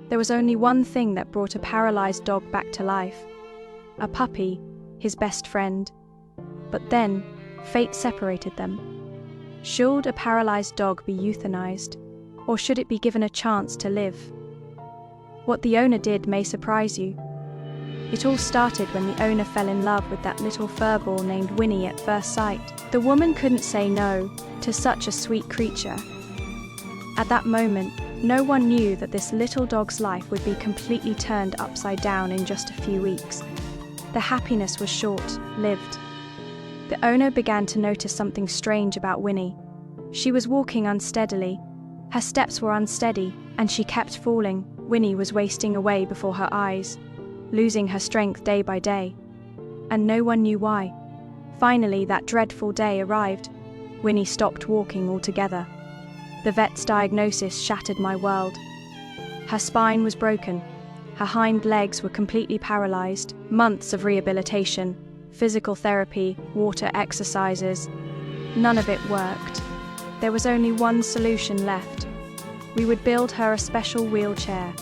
There was only one thing that brought a paralyzed dog back to life. A puppy, his best friend. But then, fate separated them. Should a paralyzed dog be euthanized, or should it be given a chance to live? What the owner did may surprise you. It all started when the owner fell in love with that little furball named Winnie at first sight. The woman couldn't say no to such a sweet creature. At that moment, no one knew that this little dog's life would be completely turned upside down in just a few weeks. The happiness was short-lived. The owner began to notice something strange about Winnie. She was walking unsteadily. Her steps were unsteady, and she kept falling. Winnie was wasting away before her eyes, losing her strength day by day. And no one knew why. Finally, that dreadful day arrived. Winnie stopped walking altogether. The vet's diagnosis shattered my world. Her spine was broken. Her hind legs were completely paralyzed. Months of rehabilitation, physical therapy, water exercises. None of it worked. There was only one solution left. We would build her a special wheelchair.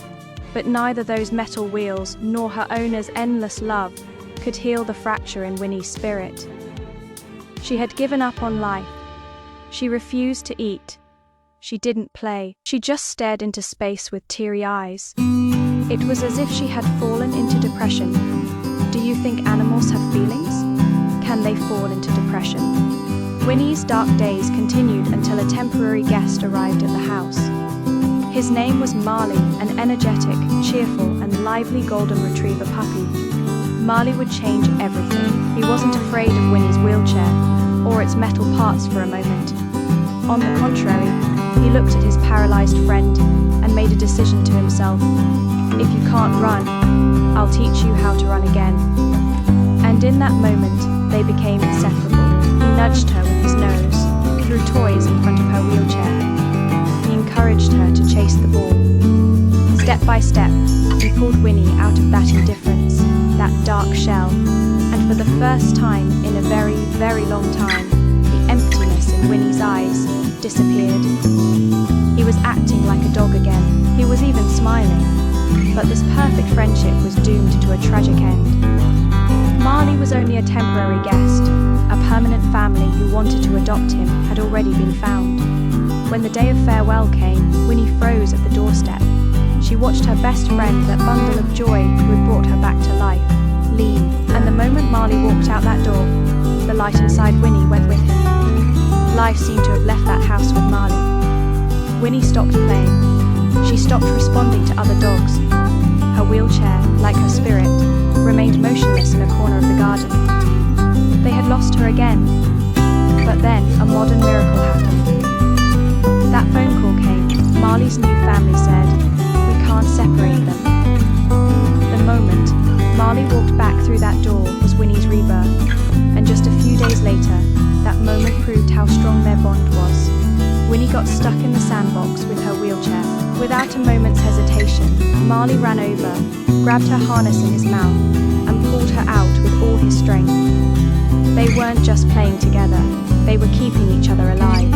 But neither those metal wheels nor her owner's endless love could heal the fracture in Winnie's spirit. She had given up on life. She refused to eat. She didn't play. She just stared into space with teary eyes. It was as if she had fallen into depression. Do you think animals have feelings? Can they fall into depression? Winnie's dark days continued until a temporary guest arrived at the house. His name was Marley, an energetic, cheerful, and lively golden retriever puppy. Marley would change everything. He wasn't afraid of Winnie's wheelchair or its metal parts for a moment. On the contrary, he looked at his paralyzed friend and made a decision to himself. If you can't run, I'll teach you how to run again. And in that moment, they became inseparable. He nudged her with his nose, threw toys in front of her wheelchair. He encouraged her to chase the ball. Step by step, he pulled Winnie out of that indifference, that dark shell, and for the first time in a very, very long time, the emptiness in Winnie's eyes disappeared. He was acting like a dog again. He was even smiling. But this perfect friendship was doomed to a tragic end. Marley was only a temporary guest. A permanent family who wanted to adopt him had already been found. When the day of farewell came, Winnie froze at the doorstep. She watched her best friend, that bundle of joy who had brought her back to life, leave. And the moment Marley walked out that door, the light inside Winnie went with him. Life seemed to have left that house with Marley. Winnie stopped playing. She stopped responding to other dogs. Her wheelchair, like her spirit, remained motionless in a corner of the garden. They had lost her again. But then, a modern miracle happened. That phone call came. Marley's new family said, "We can't separate them." The moment Marley walked back through that door was Winnie's rebirth. And just a few days later, that moment proved how strong their bond was. Winnie got stuck in the sandbox with her wheelchair. Without a moment's hesitation, Marley ran over, grabbed her harness in his mouth, and pulled her out with all his strength. They weren't just playing together, they were keeping each other alive.